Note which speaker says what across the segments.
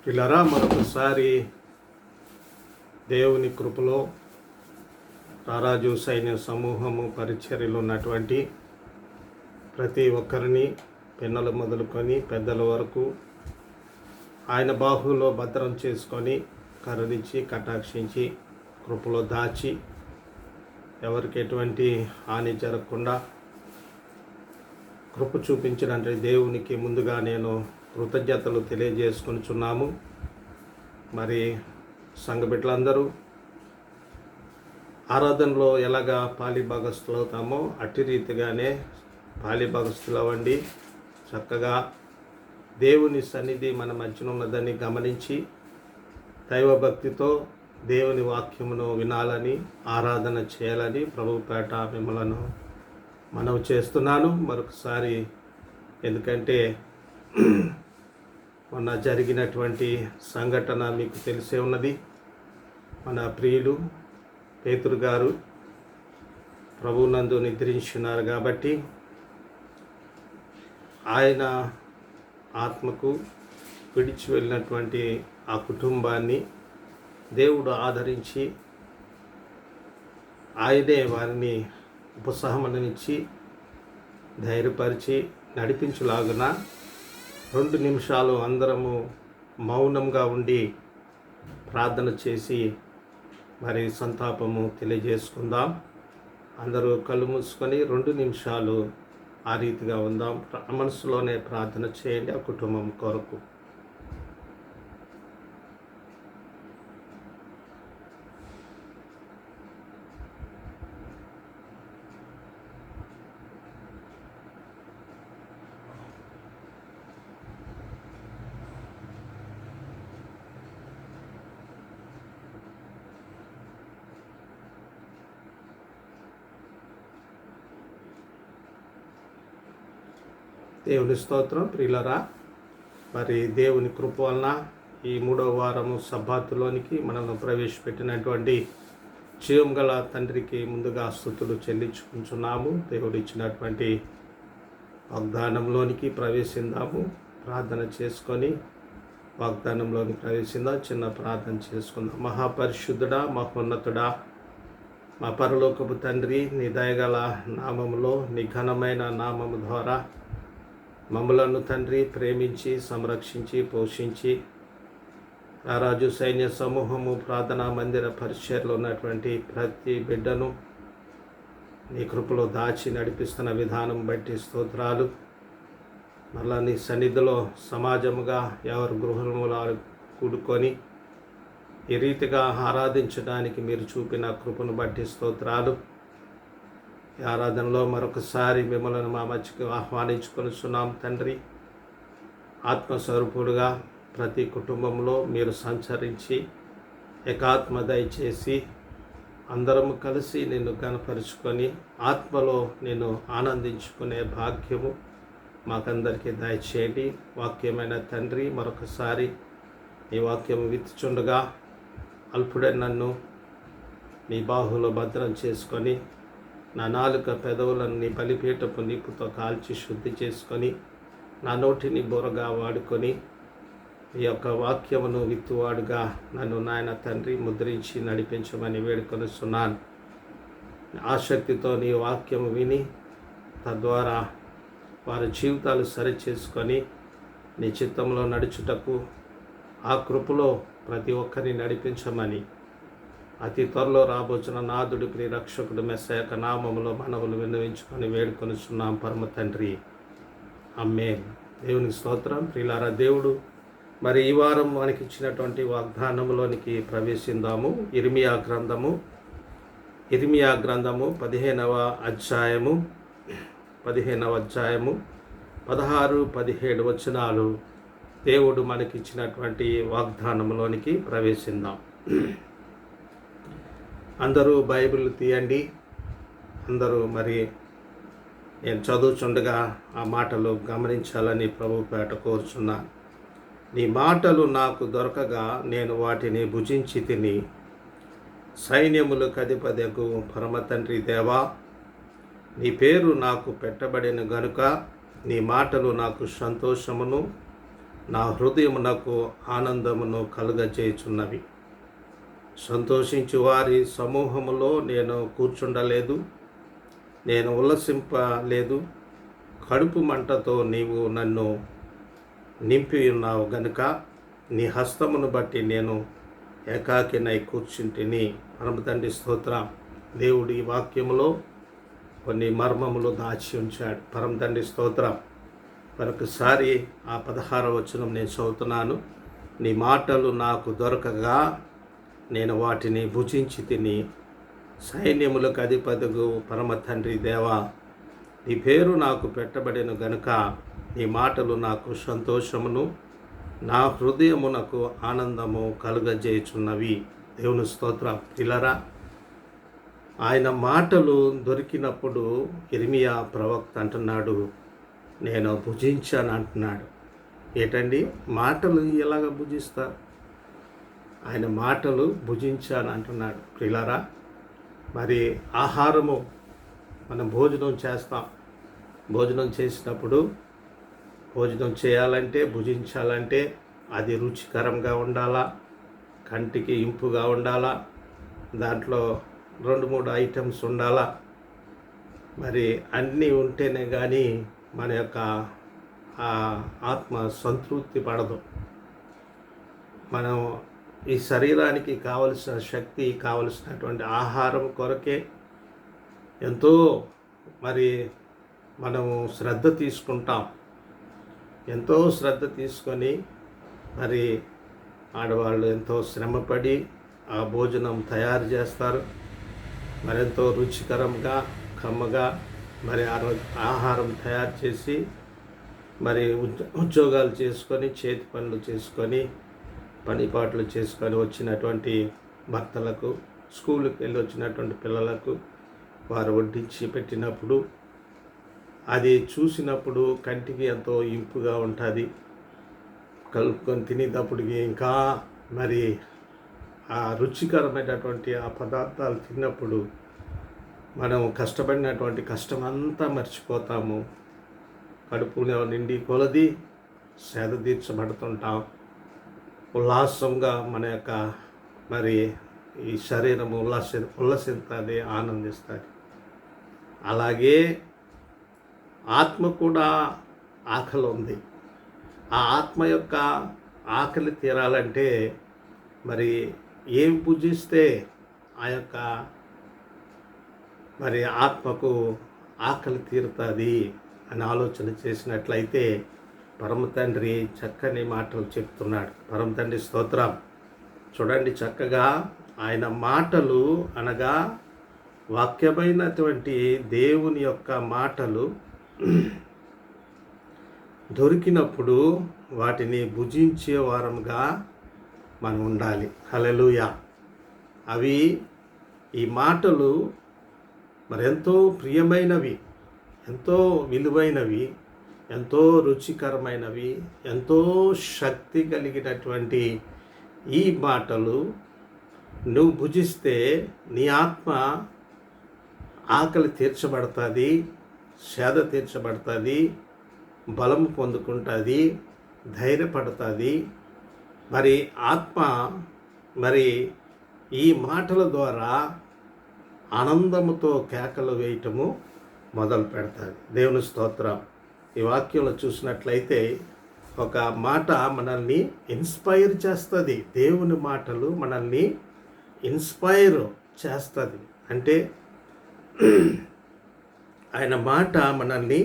Speaker 1: పిల్లరా, మరొకసారి దేవుని కృపలో రారాజు సైన్య సమూహము పరిచర్యలో ఉన్నటువంటి ప్రతి ఒక్కరిని పిన్నలు మొదలుకొని పెద్దల వరకు ఆయన బాహులో భద్రం చేసుకొని కరుణించి కటాక్షించి కృపలో దాచి ఎవరికి ఎటువంటి హాని జరగకుండా కృప చూపించినటువంటి దేవునికి ముందుగా నేను కృతజ్ఞతలు తెలియజేసుకొనిచున్నాము. మరి సంఘ బిడ్డలందరూ ఆరాధనలో ఎలాగా పాలిభాగస్తులు అవుతామో అట్టి రీతిగానే పాలిభాగస్తులు అవ్వండి. చక్కగా దేవుని సన్నిధి మన మధ్యన ఉన్నదని గమనించి దైవభక్తితో దేవుని వాక్యమును వినాలని, ఆరాధన చేయాలని ప్రభుపేట మిమ్మలను మనవి చేస్తున్నాను మరొకసారి. ఎందుకంటే మొన్న జరిగినటువంటి సంఘటన మీకు తెలిసే ఉన్నది. మన ప్రియులు పేతురు గారు ప్రభువునందు నిద్రించున్నారు కాబట్టి ఆయన ఆత్మకు విడిచి వెళ్ళినటువంటి ఆ కుటుంబాన్ని దేవుడు ఆదరించి ఆయనే వారిని ఉపశమనమిచ్చి ధైర్యపరిచి నడిపించులాగున 2 నిమిషాలు అందరము మౌనంగా ఉండి ప్రార్థన చేసి మరి సంతాపము తెలియజేసుకుందాం. అందరూ కళ్ళు మూసుకొని 2 నిమిషాలు ఆ రీతిగా ఉందాం. మనసులోనే ప్రార్థన చేయండి ఆ కుటుంబం కొరకు. దేవుని స్తోత్రం. ప్రియులరా, మరి దేవుని కృప వలన ఈ 3వ వారము సబ్బాతులోనికి మనల్ని ప్రవేశపెట్టినటువంటి జీవం గల తండ్రికి ముందుగా స్తుతులు చెల్లించుకుంటున్నాము. దేవుడు ఇచ్చినటువంటి వాగ్దానంలోనికి ప్రవేశిందాము. ప్రార్థన చేసుకొని వాగ్దానంలోనికి ప్రవేశిందాం. చిన్న ప్రార్థన చేసుకుందాం. మహాపరిశుద్ధుడా, మహోన్నతుడా, మా పరలోకపు తండ్రి, నీ దయగల నామములో, నీ ఘనమైన నామము ద్వారా మమ్మలను తండ్రి ప్రేమించి సంరక్షించి పోషించి రారాజు సైన్య సమూహము ప్రార్థనా మందిర పరిచర్లో ఉన్నటువంటి ప్రతి బిడ్డను నీ కృపలో దాచి నడిపిస్తున్న విధానం బట్టి స్తోత్రాలు. మళ్ళా నీ సన్నిధిలో సమాజముగా ఎవరు గృహములో కూడుకొని ఈ రీతిగా ఆరాధించడానికి మీరు చూపిన కృపను బట్టి స్తోత్రాలు. ఈ ఆరాధనలో మరొకసారి మిమ్మల్ని మా మధ్యకు ఆహ్వానించుకొనిస్తున్నాం తండ్రి. ఆత్మస్వరూపుడుగా ప్రతి కుటుంబంలో మీరు సంచరించి ఏకాత్మ దయచేసి అందరము కలిసి నిన్ను కనపరుచుకొని ఆత్మలో నిన్ను ఆనందించుకునే భాగ్యము మాకందరికీ దయచేయండి. వాక్యమైన తండ్రి, మరొకసారి ఈ వాక్యం విత్తుచుండగా అల్పుడే నన్ను నీ బాహులో భద్రం చేసుకొని నా నాలుక పెదవులను నీ బలిపీఠపు నిప్పుతో కాల్చి శుద్ధి చేసుకొని నా నోటిని బొరగా వాడుకొని ఈ యొక్క వాక్యమును విత్తువాడుగా నన్ను నాయన తండ్రి ముద్రించి నడిపించమని వేడుకొనిస్తున్నాను. ఆసక్తితో నీ వాక్యము విని తద్వారా వారి జీవితాలు సరిచేసుకొని నీ చిత్తంలో నడుచుటకు ఆ కృపలో ప్రతి ఒక్కరిని నడిపించమని అతి త్వరలో రాబోచున్న నాదుడి ప్రియ రక్షకుడు మెస్సయ్య నామములో మనవులు విన్నవించుకొని వేడుకొనిస్తున్నాం పరమ తండ్రి. ఆమేన్. దేవునికి స్తోత్రం. ప్రియులారా, దేవుడు మరి ఈ వారం మనకి ఇచ్చినటువంటి వాగ్దానములోనికి ప్రవేశిందాము. ఇర్మియా గ్రంథము 15వ అధ్యాయము 16-17 వచనాలు దేవుడు మనకిచ్చినటువంటి వాగ్దానములోనికి ప్రవేశిందాం. అందరూ బైబిల్ తీయండి. అందరూ మరి నేను చదువుచుండగా ఆ మాటలు గమనించాలని ప్రభుపేట కోరుచున్నాను. నీ మాటలు నాకు దొరకగా నేను వాటిని భుజించి తిని, సైన్యములకు అధిపతియగు పరమ తండ్రి దేవా, నీ పేరు నాకు పెట్టబడిన గనుక నీ మాటలు నాకు సంతోషమును, నా హృదయమునకు ఆనందమును కలుగజేయుచున్నవి. సంతోషించు వారి సమూహములో నేను కూర్చుండలేదు, నేను ఉల్లసింపలేదు. కడుపు మంటతో నీవు నన్ను నింపి ఉన్నావు గనుక నీ హస్తమును బట్టి నేను ఏకాకినై కూర్చుంటిని. పరమ తండ్రి స్తోత్రం. దేవుడి వాక్యములో కొన్ని మర్మములు దాచి ఉంచాడు. పరమ తండ్రి స్తోత్రం. మరొకసారి ఆ 16వ వచనం నేను చదువుతున్నాను. నీ మాటలు నాకు దొరకగా నేను వాటిని భుజించి తిని, సైన్యములకు అధిపతిగు పరమ తండ్రి దేవా, నీ పేరు నాకు పెట్టబడిన గనుక నీ మాటలు నాకు సంతోషమును, నా హృదయమునకు ఆనందము కలుగజేయుచున్నవి. దేవుని స్తోత్రం. పిల్లరా, ఆయన మాటలు దొరికినప్పుడు ఇర్మియా ప్రవక్త అంటున్నాడు, నేను భుజించాను అంటున్నాడు. ఏంటండి మాటలు ఎలాగ భుజిస్తారు? ఆయన మాటలు భుజించాను అంటున్నాడు. పిల్లరా, మరి ఆహారము మనం భోజనం చేస్తాం. భోజనం చేసినప్పుడు భోజనం చేయాలంటే, భుజించాలంటే అది రుచికరంగా ఉండాలా, కంటికి ఇంపుగా ఉండాలా, దాంట్లో 2-3 ఐటమ్స్ ఉండాలా. మరి అన్నీ ఉంటేనే కానీ మన యొక్క ఆత్మ సంతృప్తి పడదు. మనం ఈ శరీరానికి కావలసిన శక్తి, కావలసినటువంటి ఆహారం కొరకే ఎంతో మరి మనము శ్రద్ధ తీసుకుంటాం. ఎంతో శ్రద్ధ తీసుకొని మరి ఆడవాళ్ళు ఎంతో శ్రమపడి ఆ భోజనం తయారు చేస్తారు. మరెంతో రుచికరంగా, కమ్మగా మరి ఆహారం తయారు చేసి మరి ఉద్యోగాలు చేసుకొని, చేతి పనులు చేసుకొని, పనిపాట్లు చేసుకొని వచ్చినటువంటి భర్తలకు, స్కూల్కి వెళ్ళి వచ్చినటువంటి పిల్లలకు వారు వడ్డించి పెట్టినప్పుడు అది చూసినప్పుడు కంటికి ఎంతో ఇంపుగా ఉంటుంది. కలుపుకొని తినేటప్పటికి ఇంకా మరి ఆ రుచికరమైనటువంటి ఆ పదార్థాలు తిన్నప్పుడు మనం కష్టపడినటువంటి కష్టమంతా మర్చిపోతాము. కడుపులో నిండి కొలది సేద తీర్చబడుతుంటాం. ఉల్లాసంగా మన యొక్క మరి ఈ శరీరం ఉల్లసిస్తుంది, ఆనందిస్తుంది. అలాగే ఆత్మ కూడా ఆకలి ఉంది. ఆ ఆత్మ యొక్క ఆకలి తీరాలంటే మరి ఏం పూజిస్తే ఆ యొక్క మరి ఆత్మకు ఆకలి తీరుతుంది అని ఆలోచన చేసినట్లయితే పరమ తండ్రి చక్కని మాటలు చెప్తున్నాడు. పరమ తండ్రి స్తోత్రం. చూడండి, చక్కగా ఆయన మాటలు అనగా వాక్యమైనటువంటి దేవుని యొక్క మాటలు దొరికినప్పుడు వాటిని భుజించే వారముగా మనం ఉండాలి. హల్లెలూయా. అవి ఈ మాటలు మరి ఎంతో ప్రియమైనవి, ఎంతో విలువైనవి, ఎంతో రుచికరమైనవి, ఎంతో శక్తి కలిగినటువంటి ఈ మాటలు నువ్వు భుజిస్తే నీ ఆత్మ ఆకలి తీర్చబడుతుంది, సేద తీర్చబడుతుంది, బలం పొందుకుంటుంది, ధైర్యపడుతుంది. మరి ఆత్మ మరి ఈ మాటల ద్వారా ఆనందముతో కేకలు వేయటము మొదలు పెడతాది. దేవుని స్తోత్రం. ఈ వాక్యంలో చూసినట్లయితే ఒక మాట మనల్ని ఇన్స్పైర్ చేస్తుంది. దేవుని మాటలు మనల్ని ఇన్స్పైర్ చేస్తుంది. అంటే ఆయన మాట మనల్ని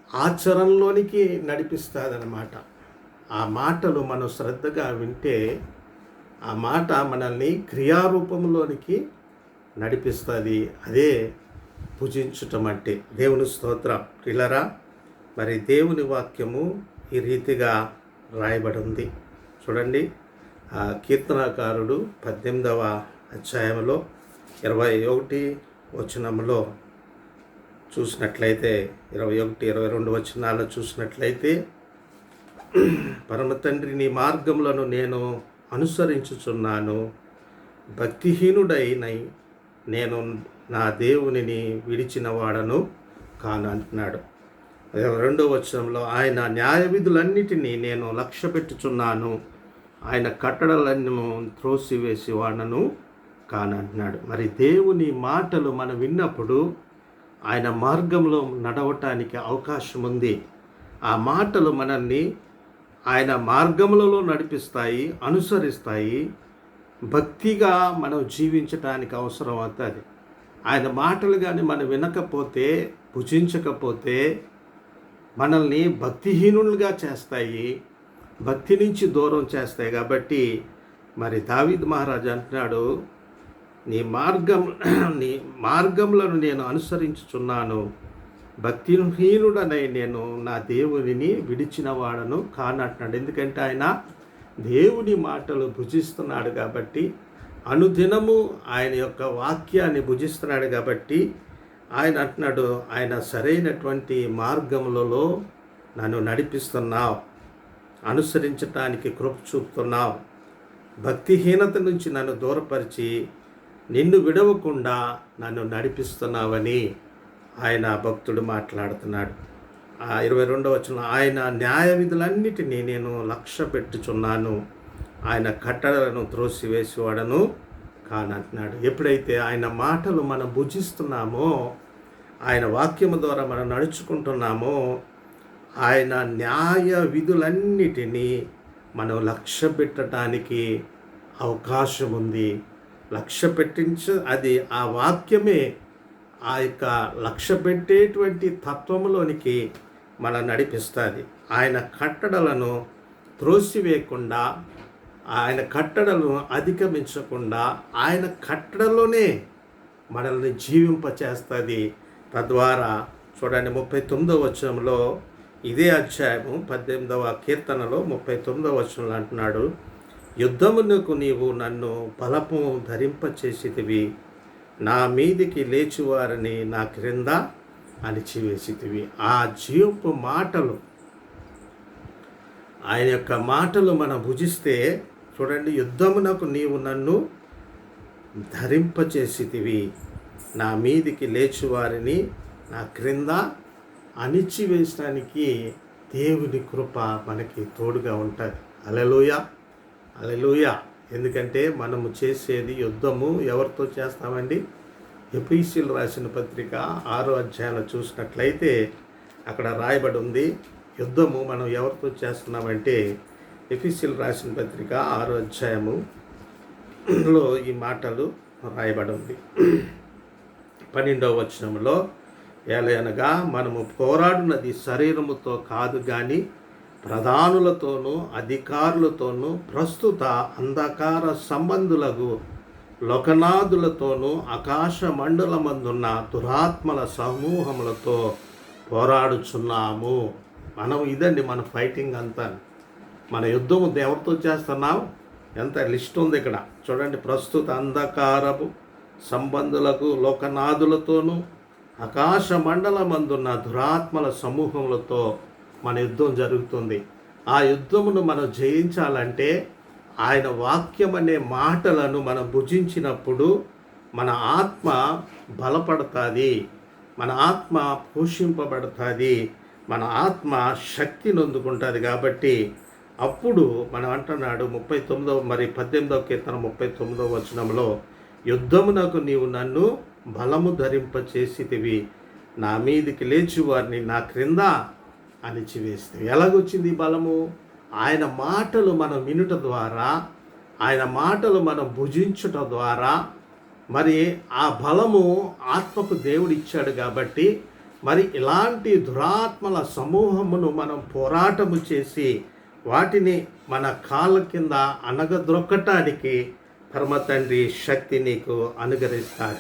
Speaker 1: ఆచరణలోనికి నడిపిస్తుంది అన్నమాట. ఆ మాటలు మనం శ్రద్ధగా వింటే ఆ మాట మనల్ని క్రియారూపంలోనికి నడిపిస్తుంది. అదే పూజించటం అంటే. దేవుని స్తోత్రం. పిల్లరా, మరి దేవుని వాక్యము ఈ రీతిగా రాయబడి ఉంది. చూడండి, ఆ కీర్తనాకారుడు 18వ అధ్యాయంలో 21 వచనంలో చూసినట్లయితే 21-22 వచనాల్లో చూసినట్లయితే, పరమ తండ్రి నీ మార్గములను నేను అనుసరించుచున్నాను, భక్తిహీనుడైనై నేను నా దేవునిని విడిచిన వాడను కాను అంటున్నాడు. రెండో వచనంలో ఆయన న్యాయ విధులన్నిటినీ నేను లక్ష్య పెట్టుచున్నాను, ఆయన కట్టడలన్నీ త్రోసివేసి వాడను కానంటున్నాడు. మరి దేవుని మాటలు మనం విన్నప్పుడు ఆయన మార్గంలో నడవటానికి అవకాశం ఉంది. ఆ మాటలు మనల్ని ఆయన మార్గములలో నడిపిస్తాయి, అనుసరిస్తాయి. భక్తిగా మనం జీవించటానికి అవసరం అవుతుంది. ఆయన మాటలు కానీ మనం వినకపోతే, భుజించకపోతే మనల్ని భక్తిహీనులుగా చేస్తాయి, భక్తి నుంచి దూరం చేస్తాయి. కాబట్టి మరి దావీదు మహారాజు అంటున్నాడు, నీ మార్గములను నేను అనుసరించుచున్నాను, భక్తిహీనుడనై నేను నా దేవునిని విడిచిన వాడను కానంటున్నాడు. ఎందుకంటే ఆయన దేవుని మాటలు భుజిస్తున్నాడు కాబట్టి, అనుదినము ఆయన యొక్క వాక్యాన్ని భుజిస్తున్నాడు కాబట్టి ఆయన అంటున్నాడు, ఆయన సరైనటువంటి మార్గములలో నన్ను నడిపిస్తున్నావు, అనుసరించటానికి కృప చూపుతున్నావు, భక్తిహీనత నుంచి నన్ను దూరపరిచి నిన్ను విడవకుండా నన్ను నడిపిస్తున్నావని ఆయన భక్తుడు మాట్లాడుతున్నాడు. 22వ వచనం, ఆయన న్యాయ విధులన్నిటినీ నేను లక్ష్య పెట్టుచున్నాను, ఆయన కట్టడలను త్రోసివేసేవాడను కానంటున్నాడు. ఎప్పుడైతే ఆయన మాటలు మనం భుజిస్తున్నామో, ఆయన వాక్యము ద్వారా మనం నడుచుకుంటున్నామో, ఆయన న్యాయ విధులన్నిటినీ మనం లక్ష్య పెట్టడానికి అవకాశం ఉంది. లక్ష్య అది ఆ వాక్యమే ఆ యొక్క లక్ష్య పెట్టేటువంటి తత్వములోనికి మనం నడిపిస్తుంది. ఆయన కట్టడలను త్రోసివేయకుండా, ఆయన కట్టడలను అధిగమించకుండా ఆయన కట్టడలోనే మనల్ని జీవింపచేస్తుంది. తద్వారా చూడండి 39వ వచనంలో, ఇదే అధ్యాయము 18వ కీర్తనలో 39వ వచనంలో అంటున్నాడు, యుద్ధమునకు నీవు నన్ను బలము ధరింపచేసితివి, నా మీదికి లేచివారిని నా క్రింద అణిచివేసితివి. ఆ జీవపు మాటలు, ఆయన యొక్క మాటలు మనం భుజిస్తే చూడండి, యుద్ధమునకు నీవు నన్ను ధరింపచేసితివి, నా మీదికి లేచివారిని నా క్రింద అణిచివేయడానికి దేవుని కృప మనకి తోడుగా ఉంటుంది. హల్లెలూయా, హల్లెలూయా. ఎందుకంటే మనము చేసేది యుద్ధము ఎవరితో చేస్తామండి? ఎఫెసీయులకు రాసిన పత్రిక 6వ అధ్యాయంలో చూసినట్లయితే అక్కడ రాయబడి ఉంది, యుద్ధము మనం ఎవరితో చేస్తున్నామంటే ఎఫెసీయులకు రాసిన పత్రిక 6వ అధ్యాయములో ఈ మాటలు రాయబడి ఉంది. 12వ వచనంలో, ఏలయనగా మనము పోరాడున్నది శరీరముతో కాదు కానీ ప్రధానులతోనూ అధికారులతోనూ ప్రస్తుత అంధకార సంబంధులకు లోకనాథులతోనూ ఆకాశ మండలమందున్న దురాత్మల సమూహములతో పోరాడుచున్నాము. మనం ఇదండి మన ఫైటింగ్ అంతా. మన యుద్ధం ఎవరితో చేస్తున్నాం? ఎంత లిస్ట్ ఉంది ఇక్కడ చూడండి. ప్రస్తుత అంధకారపు సంబంధులకు లోకనాథులతోనూ ఆకాశ మండలమందున్న దురాత్మల సమూహములతో మన యుద్ధం జరుగుతుంది. ఆ యుద్ధమును మనం జయించాలంటే ఆయన వాక్యం అనే మాటలను మనం భుజించినప్పుడు మన ఆత్మ బలపడుతుంది, మన ఆత్మ పోషింపబడుతుంది, మన ఆత్మ శక్తి నొందుకుంటుంది. కాబట్టి అప్పుడు మనం అంటున్నాడు 18వ కీర్తన 39వ వచనంలో, యుద్ధమునకు నీవు నన్ను బలము ధరింపచేసితివి, నా మీదికి లేచి వారిని నా క్రింద అణిచివేస్తే. ఎలాగొచ్చింది బలము? ఆయన మాటలు మనం వినుట ద్వారా, ఆయన మాటలు మనం భుజించుట ద్వారా మరి ఆ బలము ఆత్మకు దేవుడు ఇచ్చాడు. కాబట్టి మరి ఇలాంటి దురాత్మల సమూహమును మనం పోరాటము చేసి వాటిని మన కాళ్ళ కింద అనగద్రొక్కటానికి పరమ తండ్రి శక్తి నీకు అనుగ్రహిస్తాడు,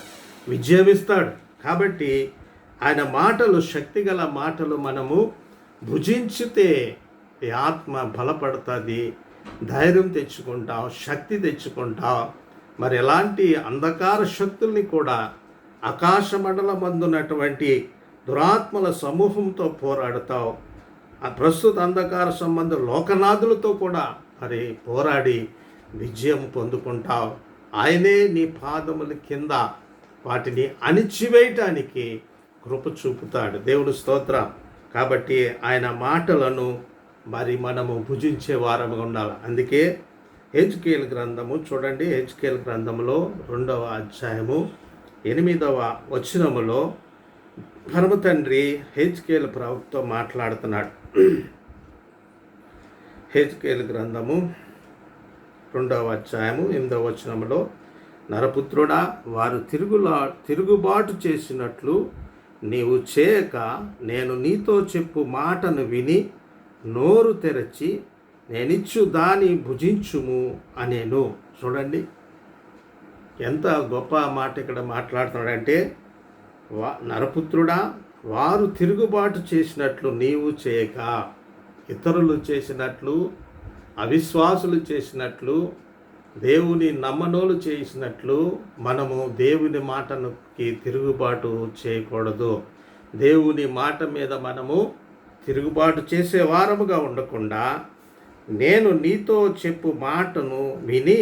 Speaker 1: విజయమిస్తాడు. కాబట్టి ఆయన మాటలు, శక్తిగల మాటలు మనము భుజించితే ఈ ఆత్మ బలపడుతుంది, ధైర్యం తెచ్చుకుంటాం, శక్తి తెచ్చుకుంటాం. మరి ఎలాంటి అంధకార శక్తుల్ని కూడా ఆకాశ మండలం అందున్నటువంటి దురాత్మల సమూహంతో పోరాడుతావు. ఆ ప్రస్తుత అంధకార సంబంధ లోకనాథులతో కూడా మరి పోరాడి విజయం పొందుకుంటావు. ఆయనే నీ పాదముల కింద వాటిని అణిచివేయటానికి కృప చూపుతాడు. దేవుడు స్తోత్రం. కాబట్టి ఆయన మాటలను మరి మనము భుజించే వారముగా ఉండాలి. అందుకే హెజ్కేల్ గ్రంథము చూడండి, హెజ్కేల్ గ్రంథములో 2వ అధ్యాయము 8వ వచనములో పరమ తండ్రి హెజ్కేల్ ప్రవక్తతో మాట్లాడుతున్నాడు. హెజ్కేల్ గ్రంథము 2వ అధ్యాయము 8వ వచనములో, నరపుత్రుడా, వారు తిరుగుబాటు చేసినట్లు నీవు చేయక నేను నీతో చెప్పు మాటను విని నోరు తెరచి నేనిచ్చు దాని భుజించుము అనేను. చూడండి ఎంత గొప్ప మాట ఇక్కడ మాట్లాడుతున్నాడంటే, నరపుత్రుడా, వారు తిరుగుబాటు చేసినట్లు నీవు చేయక, ఇతరులు చేసినట్లు, అవిశ్వాసులు చేసినట్లు, దేవుని నమ్మనోలు చేసినట్లు మనము దేవుని మాటకి తిరుగుబాటు చేయకూడదు. దేవుని మాట మీద మనము తిరుగుబాటు చేసే వారముగా ఉండకుండా నేను నీతో చెప్పు మాటను విని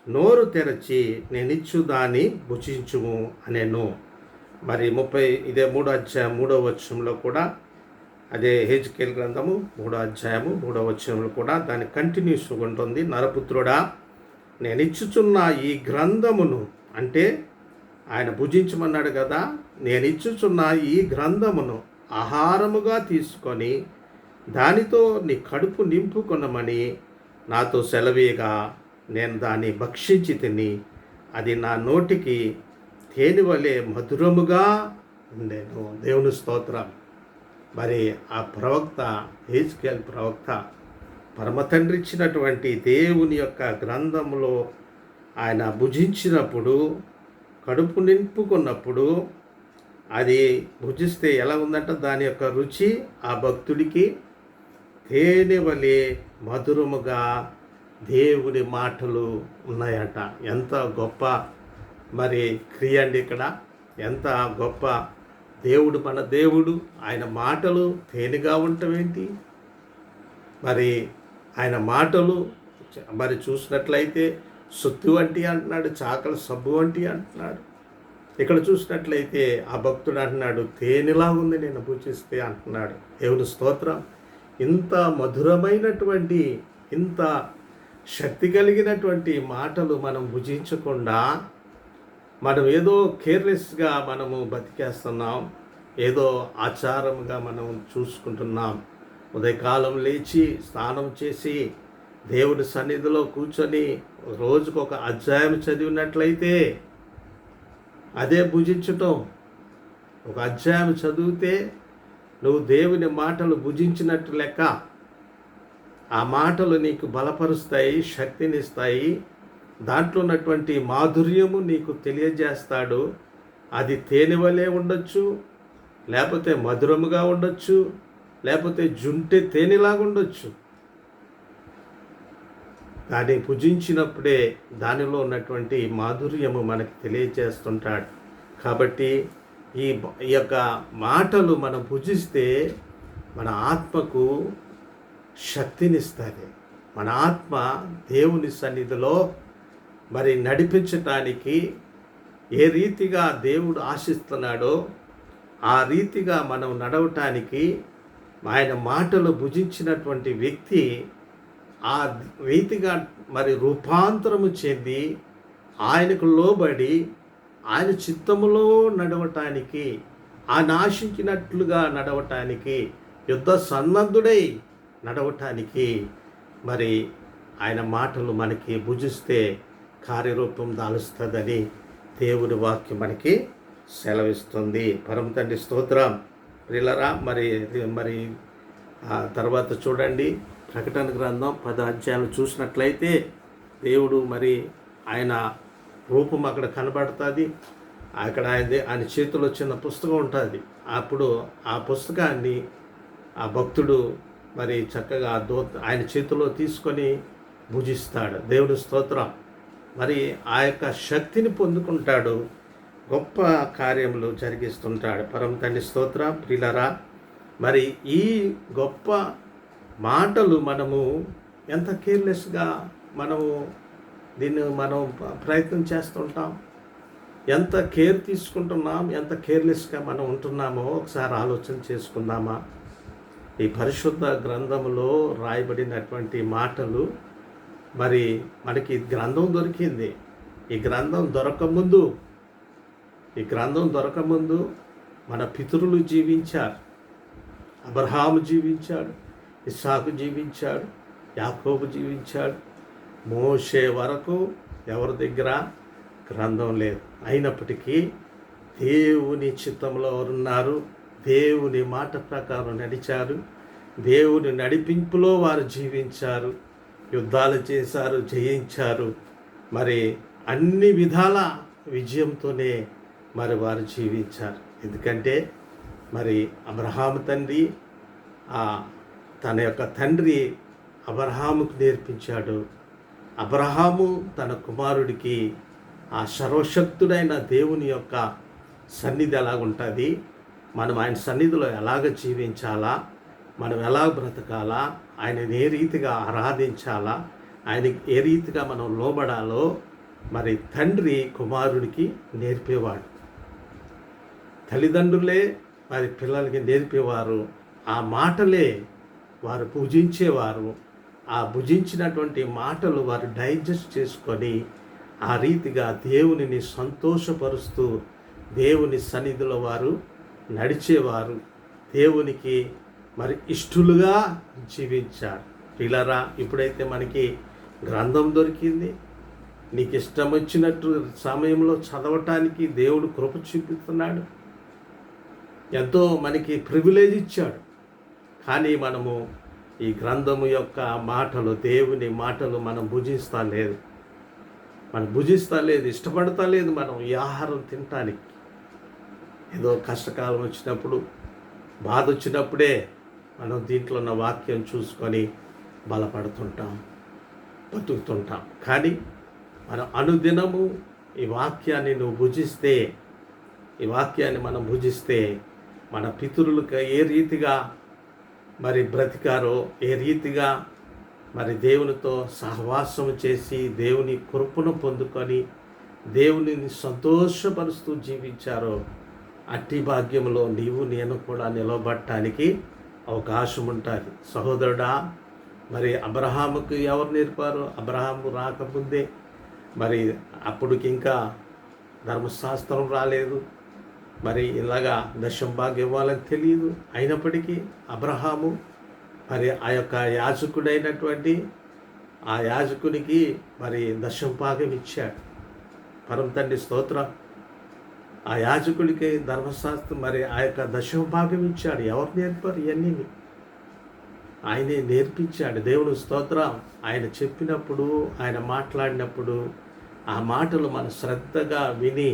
Speaker 1: నోరు తెరచి నేనిచ్చు దాన్ని భుజించుము అనేను. మరి 3వ అధ్యాయం 3వ వచనంలో కూడా అదే హెజ్కేల్ గ్రంథము 3వ అధ్యాయము 3వ వచనంలో కూడా దాని కంటిన్యూస్ ఉంటుంది. నరపుత్రుడా, నేను ఇచ్చుచున్న ఈ గ్రంథమును, అంటే ఆయన భుజించమన్నాడు కదా, నేను ఇచ్చుచున్న ఈ గ్రంథమును ఆహారముగా తీసుకొని దానితో నీ కడుపు నింపుకొనమని నాతో సెలవీగా నేను దాన్ని భక్షించి తిని అది నా నోటికి తేనె వలె మధురముగా ఉండేను. దేవుని స్తోత్రం. మరి ఆ ప్రవక్త హెజ్కేల్ ప్రవక్త పరమతండ్రి ఇచ్చినటువంటి దేవుని యొక్క గ్రంథంలో ఆయన భుజించినప్పుడు, కడుపు నింపుకున్నప్పుడు, అది భుజిస్తే ఎలా ఉందంట, దాని యొక్క రుచి ఆ భక్తుడికి తేనె వలె మధురముగా దేవుని మాటలు ఉన్నాయట. ఎంత గొప్ప మరి క్రియ అండి ఇక్కడ, ఎంత గొప్ప దేవుడు మన దేవుడు. ఆయన మాటలు తేనెగా ఉండటం ఏంటి, మరి ఆయన మాటలు మరి చూసినట్లయితే సొత్తు వంటి అంటున్నాడు, చాకల సబ్బు వంటి అంటున్నాడు. ఇక్కడ చూసినట్లయితే ఆ భక్తుడు అంటున్నాడు, తేనెలా ఉంది నేను భుజిస్తే అంటున్నాడు. దేవుని స్తోత్రం. ఇంత మధురమైనటువంటి, ఇంత శక్తి కలిగినటువంటి మాటలు మనం భుజించకుండా మనం ఏదో కేర్లెస్గా మనము బతికేస్తున్నాం, ఏదో ఆచారంగా మనం చూసుకుంటున్నాం. ఉదయకాలం లేచి స్నానం చేసి దేవుడి సన్నిధిలో కూర్చొని రోజుకు ఒక అధ్యాయం చదివినట్లయితే అదే భుజించటం. ఒక అధ్యాయం చదివితే నువ్వు దేవుని మాటలు భుజించినట్టు లెక్క. ఆ మాటలు నీకు బలపరుస్తాయి, శక్తినిస్తాయి. దాంట్లో ఉన్నటువంటి మాధుర్యము నీకు తెలియజేస్తాడు. అది తేనె వలె ఉండొచ్చు, లేకపోతే మధురముగా ఉండొచ్చు, లేకపోతే జుంటె తేనెలాగా ఉండొచ్చు. దాన్ని భుజించినప్పుడే దానిలో ఉన్నటువంటి మాధుర్యము మనకు తెలియజేస్తుంటాడు. కాబట్టి ఈ యొక్క మాటలు మనం భుజిస్తే మన ఆత్మకు శక్తినిస్తుంది. మన ఆత్మ దేవుని సన్నిధిలో మరి నడిపించటానికి ఏ రీతిగా దేవుడు ఆశిస్తున్నాడో ఆ రీతిగా మనం నడవటానికి ఆయన మాటలు భుజించినటువంటి వ్యక్తి ఆ రీతిగా మరి రూపాంతరము చెంది ఆయనకు లోబడి ఆయన చిత్తములో నడవటానికి, ఆయన ఆశించినట్లుగా నడవటానికి, యుద్ధ సన్నద్ధుడై నడవటానికి మరి ఆయన మాటలు మనకి భుజిస్తే కార్యరూపం దాలుస్తుందని దేవుని వాక్యం మనకి సెలవిస్తుంది. పరమ తండ్రి స్తోత్రం. ప్రియులరా, మరి ఆ తర్వాత చూడండి, ప్రకటన గ్రంథం 10 అధ్యాయాలు చూసినట్లయితే దేవుడు మరి ఆయన రూపం అక్కడ కనబడుతుంది. అక్కడ ఆయన చేతిలో చిన్న పుస్తకం ఉంటుంది. అప్పుడు ఆ పుస్తకాన్ని ఆ భక్తుడు మరి చక్కగా ఆయన చేతిలో తీసుకొని భుజిస్తాడు. దేవుని స్తోత్రం. మరి ఆ యొక్క శక్తిని పొందుకుంటాడు, గొప్ప కార్యములు జరిగిస్తుంటాడు. పరమ తండ్రి స్తోత్రం. ప్రియులరా, మరి ఈ గొప్ప మాటలు మనము ఎంత కేర్లెస్గా మనము దీన్ని ప్రయత్నం చేస్తుంటాం. ఎంత కేర్ తీసుకుంటున్నాం, ఎంత కేర్లెస్గా మనం ఉంటున్నామో ఒకసారి ఆలోచన చేసుకుందామా? ఈ పరిశుద్ధ గ్రంథంలో రాయబడినటువంటి మాటలు, మరి మనకి గ్రంథం దొరికింది. ఈ గ్రంథం దొరకముందు మన పితరులు జీవించారు. అబ్రహాము జీవించాడు, ఇస్సాకు జీవించాడు, యాకోబు జీవించాడు. మోషే వరకు ఎవరి దగ్గర గ్రంథం లేదు. అయినప్పటికీ దేవుని చిత్తంలో ఉన్నారు, దేవుని మాట ప్రకారం నడిచారు, దేవుని నడిపింపులో వారు జీవించారు, యుద్ధాలు చేశారు, జయించారు. మరి అన్ని విధాల విజయంతోనే మరి వారు జీవించారు. ఎందుకంటే మరి అబ్రహాము తండ్రి తన యొక్క తండ్రి అబ్రహాముకు నేర్పించాడు. అబ్రహాము తన కుమారుడికి ఆ సర్వశక్తుడైన దేవుని యొక్క సన్నిధి ఎలాగుంటుంది, మనం ఆయన సన్నిధిలో ఎలాగ జీవించాలా, మనం ఎలా బ్రతకాలా, ఆయనని ఏ రీతిగా ఆరాధించాలా, ఆయనకి ఏ రీతిగా మనం లోబడాలో మరి తండ్రి కుమారుడికి నేర్పేవాడు. తల్లిదండ్రులే మరి పిల్లలకి నేర్పేవారు. ఆ మాటలే వారు పూజించేవారు. ఆ భుజించినటువంటి మాటలు వారు డైజెస్ట్ చేసుకొని ఆ రీతిగా దేవునిని సంతోషపరుస్తూ దేవుని సన్నిధిలో వారు నడిచేవారు. దేవునికి మరి ఇష్టలుగా జీవించారు. పిల్లరా, ఇప్పుడైతే మనకి గ్రంథం దొరికింది. నీకు ఇష్టం వచ్చినట్టు సమయంలో చదవటానికి దేవుడు కృప చూపిస్తున్నాడు. ఎంతో మనకి ప్రివిలేజ్ ఇచ్చాడు. కానీ మనము ఈ గ్రంథము యొక్క మాటలు, దేవుని మాటలు మనం భుజిస్తలేదు, ఇష్టపడతలేదు. మనం ఈ ఆహారం తినటానికి ఏదో కష్టకాలం వచ్చినప్పుడు, బాధ వచ్చినప్పుడే మనం దీంట్లో ఉన్న వాక్యం చూసుకొని బలపడుతుంటాం, బతుకుతుంటాం. కానీ మనం అనుదినము ఈ వాక్యాన్ని మనం భుజిస్తే మన పితరులకు ఏ రీతిగా మరి బ్రతికారో, ఏ రీతిగా మరి దేవునితో సహవాసం చేసి దేవుని కృపను పొందుకొని దేవునిని సంతోషపరుస్తూ జీవించారో, అట్టి భాగ్యంలో నీవు నేను కూడా నిలబడటానికి అవకాశం ఉంటుంది. సహోదరుడా, మరి అబ్రహాముకు ఎవరు నేర్పారు? అబ్రహాము రాకముందే మరి అప్పటికి ఇంకా ధర్మశాస్త్రం రాలేదు, మరి ఇలాగా దశంభాగం ఇవ్వాలని తెలియదు. అయినప్పటికీ అబ్రహాము మరి ఆ యొక్క యాజకుడైనటువంటి ఆ యాజకునికి మరి దశంభాగం ఇచ్చాడు. పరమ తండ్రి స్తోత్రం. ఆ యాజకుడికి ధర్మశాస్త్రం మరి ఆ యొక్క దశంభాగం ఇచ్చాడు. ఎవరు నేర్పారు? ఇవన్నీ ఆయనే నేర్పించాడు. దేవుని స్తోత్రం. ఆయన చెప్పినప్పుడు, ఆయన మాట్లాడినప్పుడు ఆ మాటలు మనం శ్రద్ధగా విని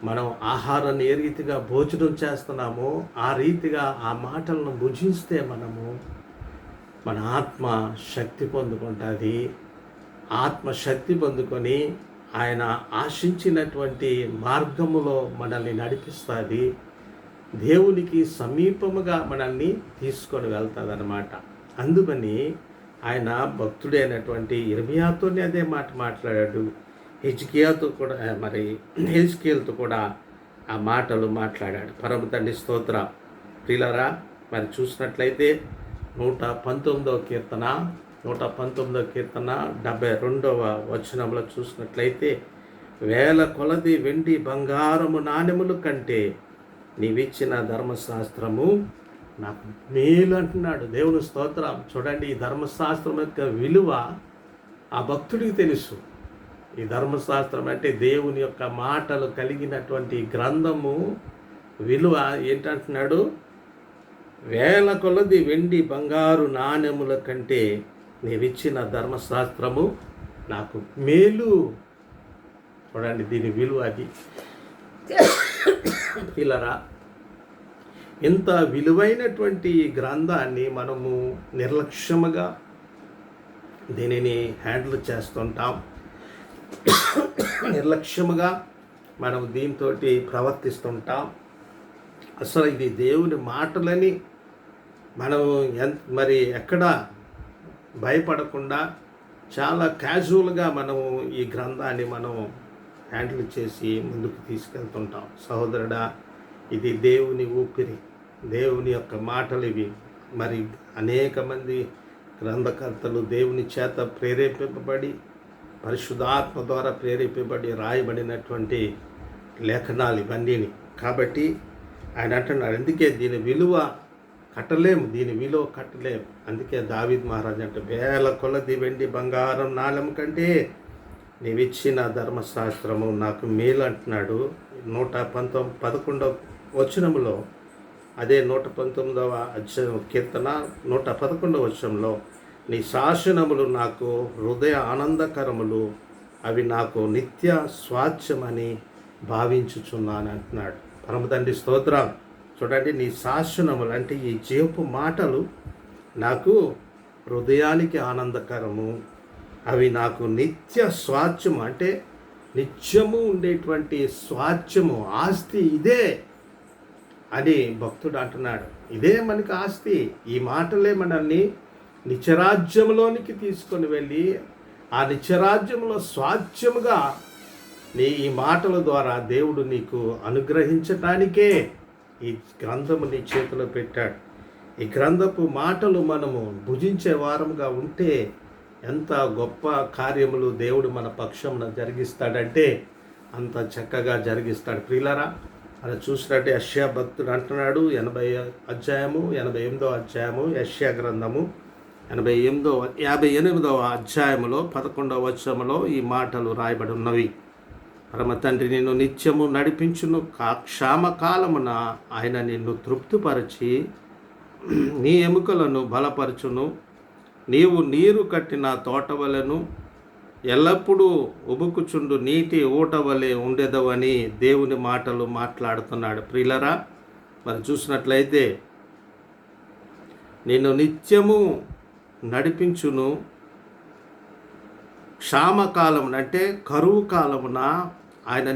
Speaker 1: మనం ఆహారాన్ని ఏ రీతిగా భోజనం చేస్తున్నామో ఆ రీతిగా ఆ మాటలను భుజిస్తే మన ఆత్మ శక్తి పొందుకుంటుంది. ఆత్మ శక్తి పొందుకొని ఆయన ఆశించినటువంటి మార్గములో మనల్ని నడిపిస్తుంది. దేవునికి సమీపముగా మనల్ని తీసుకొని వెళ్తుంది అన్నమాట. అందుకని ఆయన భక్తుడైనటువంటి ఇర్మియాతోనే అదే మాట మాట్లాడాడు. హెజ్కియాతో కూడా మరి హెజ్కియేలుతో కూడా ఆ మాటలు మాట్లాడాడు. పరమ తండ్రి స్తోత్ర. ప్రియులారా, మరి చూసినట్లయితే 119వ కీర్తన 72వ వచనంలో చూసినట్లయితే, వేల కొలది వెండి బంగారము నాణెముల కంటే నీవిచ్చిన ధర్మశాస్త్రము నాకు మేలు అంటున్నాడు. దేవుని స్తోత్రం. చూడండి, ఈ ధర్మశాస్త్రం యొక్క విలువ ఆ భక్తుడికి తెలుసు. ఈ ధర్మశాస్త్రం అంటే దేవుని యొక్క మాటలు కలిగినటువంటి గ్రంథము విలువ ఏంటంటున్నాడు? వేల కొలది వెండి బంగారు నాణెముల కంటే నీవిచ్చిన ధర్మశాస్త్రము నాకు మేలు. చూడండి దీని విలువ అది. పిల్లరా, ఇంత విలువైనటువంటి గ్రంథాన్ని మనము నిర్లక్ష్యముగా దీనిని హ్యాండిల్ చేస్తుంటాం. నిర్లక్ష్యముగా మనం దీంతో ప్రవర్తిస్తుంటాం. అసలు ఇది దేవుని మాటలని మనం మరి ఎక్కడ భయపడకుండా చాలా క్యాజువల్గా మనము ఈ గ్రంథాన్ని మనం హ్యాండిల్ చేసి ముందుకు తీసుకెళ్తుంటాం. సహోదరుడా, ఇది దేవుని ఊపిరి, దేవుని యొక్క మాటలు ఇవి. మరి అనేక మంది గ్రంథకర్తలు దేవుని చేత ప్రేరేపింపబడి, పరిశుద్ధాత్మ ద్వారా ప్రేరేపింపబడి రాయబడినటువంటి లేఖనాలు ఇవన్నీని. కాబట్టి ఆయన అంటున్నాడు, అందుకే దీని విలువ కట్టలేము. అందుకే దావీద్ మహారాజు అంటే, వేల కొలది వెండి బంగారం నాణెం కంటే నీవిచ్చిన ధర్మశాస్త్రము నాకు మేలు అంటున్నాడు. 111వ వచనములో, అదే 119వ అధ్యాయం కీర్తన 111వ వచనంలో, నీ శాసనములు నాకు హృదయ ఆనందకరములు, అవి నాకు నిత్య స్వాస్థ్యమని భావించుచున్నాను అంటున్నాడు. పరమతండ్రి స్తోత్రం. చూడండి, నీ శాసనములు అంటే ఈ జీవపు మాటలు నాకు హృదయానికి ఆనందకరము, అవి నాకు నిత్య స్వాస్థ్యము అంటే నిత్యము ఉండేటువంటి స్వాస్థ్యము, ఆస్తి ఇదే అని భక్తుడు అంటున్నాడు. ఇదే మనకి ఆస్తి. ఈ మాటలే మనల్ని నిత్యరాజ్యంలోనికి తీసుకొని వెళ్ళి ఆ నిత్యరాజ్యంలో స్వాస్థ్యముగా ఈ మాటల ద్వారా దేవుడు నీకు అనుగ్రహించటానికే ఈ గ్రంథము నీ చేతిలో పెట్టాడు. ఈ గ్రంథపు మాటలు మనము భుజించే వారముగా ఉంటే ఎంత గొప్ప కార్యములు దేవుడు మన పక్షమున జరిగిస్తాడంటే అంత చక్కగా జరిగిస్తాడు. ప్రియులారా, అలా చూసినట్టే యెషయా భక్తుడు అంటున్నాడు, 88వ అధ్యాయము యెషయా గ్రంథము 58వ అధ్యాయములో 11వ వచనములో ఈ మాటలు రాయబడి ఉన్నవి. పరమ తండ్రి నిన్ను నిత్యము నడిపించును, క్షామకాలమున ఆయన నిన్ను తృప్తిపరచి నీ ఎముకలను బలపరచును. నీవు నీరు కట్టిన తోటవలెను, ఎల్లప్పుడూ ఉబుకుచుండు నీటి ఊటవలే ఉండేదవని దేవుని మాటలు మాట్లాడుతున్నాడు. ప్రియులరా, మరి చూసినట్లయితే నిన్ను నిత్యము నడిపించును, క్షామకాలమున అంటే కరువు కాలమున ఆయన